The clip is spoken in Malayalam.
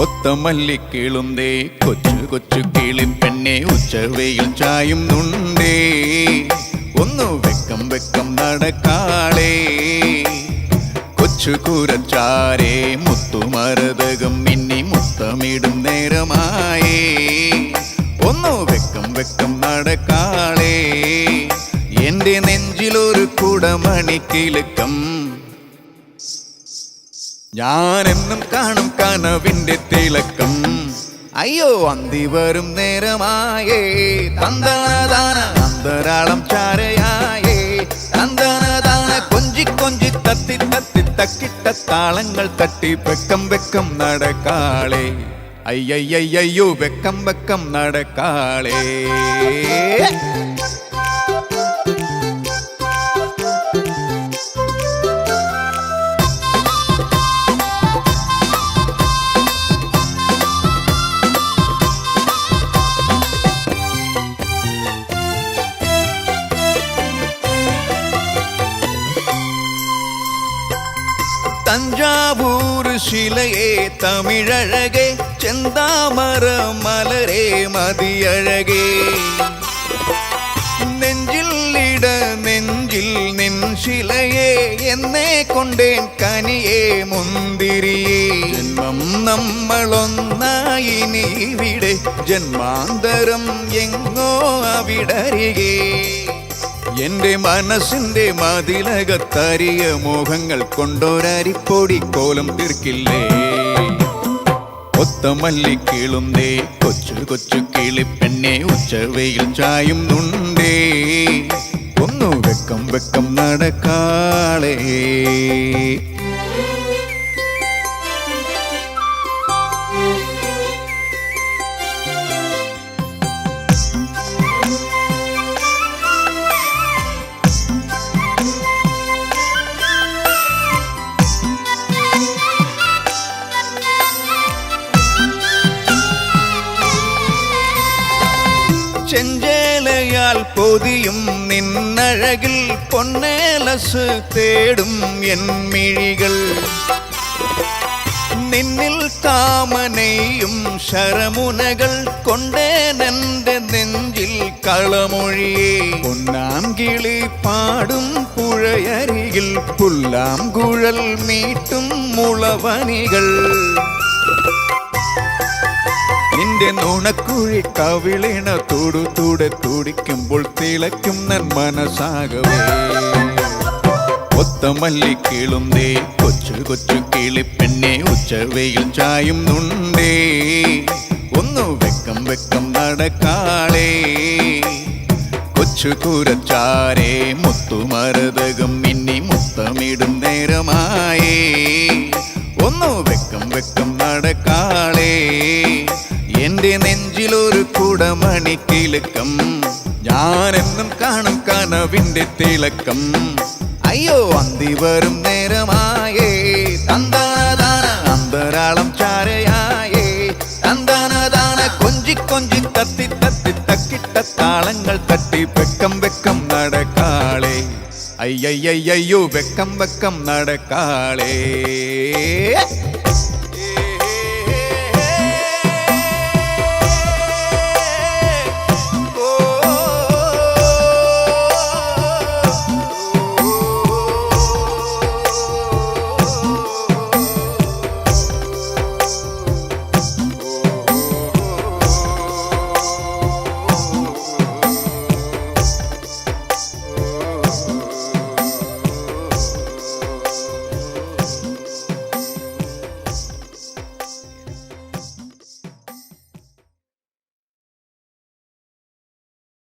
കൊത്തമല്ലിക്കീളുന്തേ കൊച്ചു കൊച്ചു കിളിപ്പെണ്ണെ ഉച്ചവെയിൽ ചായുന്നുണ്ടേ ഒന്നു വെക്കം വെക്കം നടക്കാളേ കൊച്ചു കൂരച്ചാരേ മുത്തുമരതകം മിന്നി മുത്തമിടും നേരമായേ ഒന്നു വെക്കം വെക്കം നടക്കാളേ എന്റെ നെഞ്ചിലൊരു കുടമണിക്കിലുക്കം ഞാനെന്നും കാണും കനവിന്റെ തിളക്കം അയ്യോ അന്തി വരും നേരമായേ തന്തനദാന അന്തരാളം ചാരയായേ തന്തനദാന കൊഞ്ചി കൊഞ്ചി തത്തി തത്തി തക്കിട്ട താളങ്ങൾ തട്ടി വെക്കം വെക്കം നടക്കാളേ അയ്യയ്യോ വെക്കം വെക്കം നടക്കാളേ തഞ്ചാവൂർ ശിലയെ തമിഴഴകെ ചെന്താമര മലരെ മതിയഴകേ നെഞ്ചിലിട നെഞ്ചിൽ നിൻ ശിലയെ എന്നെ കൊണ്ടേൻ കനിയെ മുന്തിരിയേ ജന്മം നമ്മളൊന്നായി നീ ഇവിടെ ജന്മാന്തരം എങ്ങോ അവിടരികേ എന്റെ മനസ്സിന്റെ മതിലകത്തരിയ മോഹങ്ങൾ കൊണ്ടൊരരിപ്പൊടി കോലം തീർക്കില്ലേ കൊത്തമല്ലിക്കീളുന്തേ കൊച്ചു കൊച്ചു കിളിപ്പെണ്ണെ ഉച്ചവെയിൽ ചായുന്നുണ്ടേ ഒന്നു വെക്കം വെക്കം നടക്കാളേ ചെഞ്ചേലയാൽ പൊതിയും നിന്നഴകിൽ പൊന്നേലസ് തേടും എൻ മിഴികൾ നിന്നിൽ കാമനയും ശരമുനകൾ കൊണ്ടേനെന്റെ നെഞ്ചിൽ കളമൊഴിയേ പൊന്നാം കിളി പാടും പുഴയരികിൽ പുല്ലാം കുഴൽ മീട്ടും മുളവനികൾ നിന്റെ നുണക്കുഴി കവിളിണ തൊടുത്തൂടെ തുടിക്കുമ്പോൾ തിളയ്ക്കും നൻ മനസ്സാകവേ കൊത്തമല്ലിക്കീളുന്തേ കൊച്ചു കൊച്ചു കിളിപ്പെണ്ണെ ഉച്ചവെയിൽ ചായുന്നുണ്ടേ ഒന്നു വെക്കം വെക്കം നടക്കാളേ കൊച്ചു കൂരച്ചാരേ മുത്തുമരതകം മിന്നി മുത്തമിടും നേരമായേ ഒന്നു വെക്കം വെക്കം നടക്കാളേ എന്റെ നെഞ്ചിലൊരു കുടമണിക്കിലുക്കം ഞാനെന്നും കാണും കനവിന്റെ തിളക്കം അയ്യോ അന്തി വരും നേരമായേ തന്തനദാന അന്തരാളം ചാരയായേ തന്തനദാന കൊഞ്ചി കൊഞ്ചി തത്തി തത്തി തക്കിട്ട താളങ്ങൾ തട്ടി വെക്കം വെക്കം നടക്കാളേ അയ്യയ്യോ വെക്കം വെക്കം നടക്കാളേ